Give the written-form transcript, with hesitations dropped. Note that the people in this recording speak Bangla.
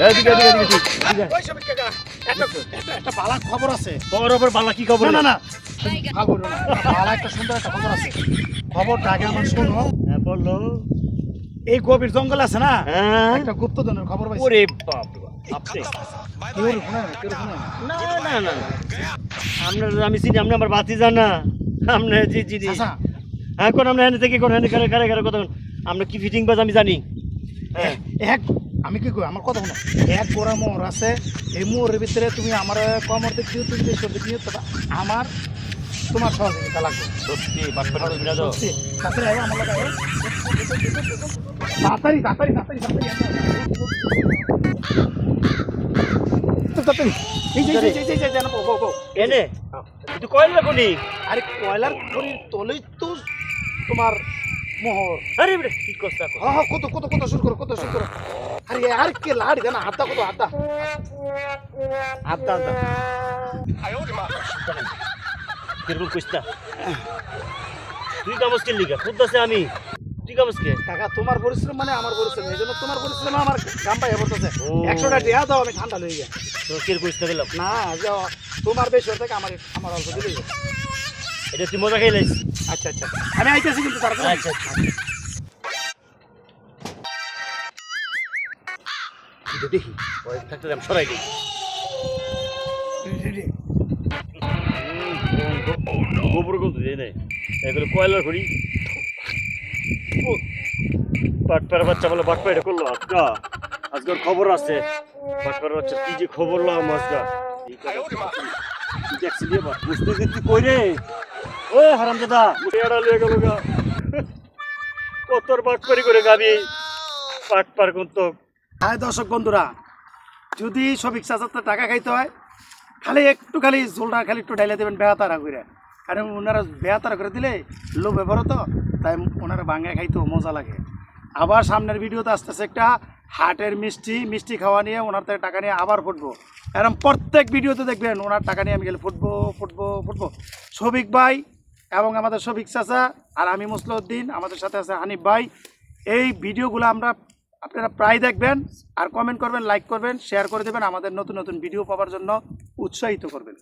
এদিকে এদিকে এদিকে ঠিক আছে ওই সব কাকা একটা বালা খবর আছে। তোর ওপর বালা কি খবর? না খবর না, বালা একটা সুন্দর একটা খবর আছে। খবরটা আগে আমার শোনো। হ্যাঁ বললো। এই গভীর জঙ্গল আছে না, হ্যাঁ একটা গুপ্তধনের খবর পাইছি। ওরে বাপ রে বাপ, আপনি কেউ শুনে না, কেউ শুনে না। না না না আপনার আমি চিনি, আপনি আমার বাতি জানা আপনি জি জি জি আচ্ছা হ্যাঁ কোন আপনি এনে থেকে কোন এনে কারে কারে কারে কথা আমরা কি ফিটিং বাজ আমি জানি। হ্যাঁ এক আমি কি কই, আমার কথা শোনো। এক গোড়া মোহর আছে, এই মোহরের ভিতরে তুমি আমার কমর দেখিও, তুমি বেশর দেখিও, তবে আমার তোমার সহযোগিতা লাগবে। সত্যি বাটপাড়া করবি না তো? সত্যি। তাড়াতাড়ি আয়, আমার লাগে আয়। তাড়াতাড়ি তাড়াতাড়ি তাড়াতাড়ি তাড়াতাড়ি তাড়াতাড়ি। এই যে জানো গো এনে তুই কইল না কোনি? আরে কয়লার খনির তলেই তো তোমার মোহর। আরে রে কি কষ্ট কর। হ্যাঁ কত কত কত শুরু করো, কত শুরু করো। আরে আর কে লাড়ি দেনা, হাতটা কত, হাতটা হাতটা হাতটা। কিরকম কইস্তা তুই কামস কে লিগা খুদ আছে আমি, তুই কামস কে? কাকা তোমার পরিশ্রম মানে আমার পরিশ্রম, এই জন্য তোমার পরিশ্রম আমার গাম্বা হয়ে পড়তেছে। ও। 100টা দেয়া দাও, আমি ঠান্ডা লই গিয়া। তো কির কইস্তা দিলাম না যাও, তোমার বেশি থেকে আমার আমার অল্প দিলেই হবে। এটা তুই মজা খাইলাইস। আচ্ছা আচ্ছা আমি আইতেছি কিন্তু তারপরে। আচ্ছা আচ্ছা এটা দেখি পরে থাকতে আমি সরাই দিই। গোবর গন্ধ দিয়ে নেই এগুলো কয়লার খড়ি। বাটপাড়া বাচ্চা বলে বাটপা এটা করলো আজকা, আজকের খবর আছে। বাটপাড়া বাচ্চা কি যে খবর লাম আজকা দেখছি দিয়ে বা বুঝতে দিচ্ছি কই রে ও হারাম দাদা মুখেরা লিয়ে গেল গা কতর বাটপাড়ি করে গাবি বাটপার কিন্তু। হাই দর্শক বন্ধুরা, যদি সবিক চাচাতে টাকা খাইতে হয়, খালি একটু খালি ঝোলটা খালি একটু ঢাইলে দেবেন বেহাতারা করে। কারণ ওনারা বেহাতারা করে দিলে লোভে বড় তো, তাই ওনারা ভাঙা খাইতেও মজা লাগে। আবার সামনের ভিডিওতে আসতেছে একটা হাটের মিষ্টি খাওয়া নিয়ে, ওনার থেকে টাকা নিয়ে আবার ফুটবো। এরকম প্রত্যেক ভিডিওতে দেখবেন ওনার টাকা নিয়ে আমি গেলে ফুটবো। সবিক ভাই এবং আমাদের সবিক চাচা আর আমি মুসলিউদ্দিন, আমাদের সাথে আছে হানিফ ভাই। এই ভিডিওগুলো আপনারা প্রায় দেখবেন, আর কমেন্ট করবেন, লাইক করবেন, শেয়ার করে দেবেন, আমাদের নতুন নতুন ভিডিও পাওয়ার জন্য উৎসাহিত করবেন।